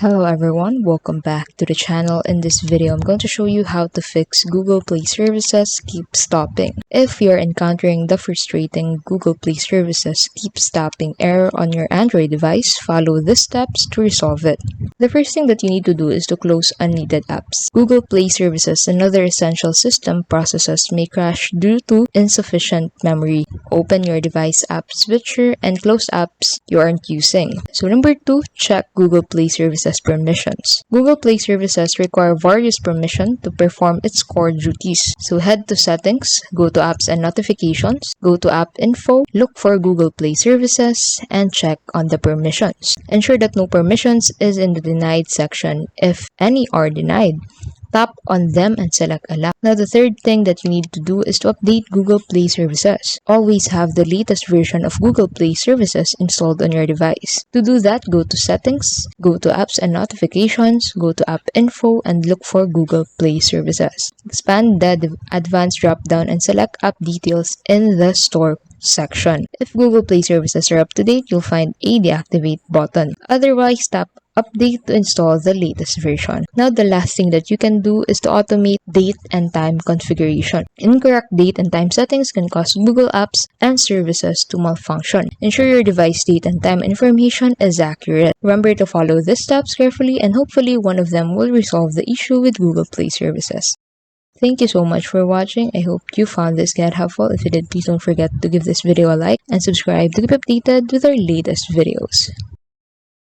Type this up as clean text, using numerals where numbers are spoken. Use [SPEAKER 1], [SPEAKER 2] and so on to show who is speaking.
[SPEAKER 1] Hello everyone, welcome back to the channel. In this video, I'm going to show you how to fix Google Play Services keep stopping. If you're encountering the frustrating Google Play Services keep stopping error on your Android device, follow these steps to resolve it. The first thing that you need to do is to close unneeded apps. Google Play Services and other essential system processes may crash due to insufficient memory. Open your device app switcher and close apps you aren't using. So number 2, check Google Play Services permissions. Google Play Services require various permissions to perform its core duties. So head to Settings, go to Apps and Notifications, go to App Info, look for Google Play Services, and check on the permissions. Ensure that no permissions is in the denied section. If any are denied, tap on them and select Allow. Now the third thing that you need to do is to update Google Play Services. Always have the latest version of Google Play Services installed on your device. To do that, go to Settings, go to Apps and Notifications, go to App Info, and look for Google Play Services. Expand the Advanced drop-down and select App Details in the Store section. If Google Play Services are up to date, you'll find a deactivate button. Otherwise, tap Update to install the latest version. Now the last thing that you can do is to automate date and time configuration. Incorrect date and time settings can cause Google apps and services to malfunction. Ensure your device date and time information is accurate. Remember to follow these steps carefully and hopefully one of them will resolve the issue with Google Play Services. Thank you so much for watching. I hope you found this guide helpful. If you did, please don't forget to give this video a like and subscribe to keep updated with our latest videos.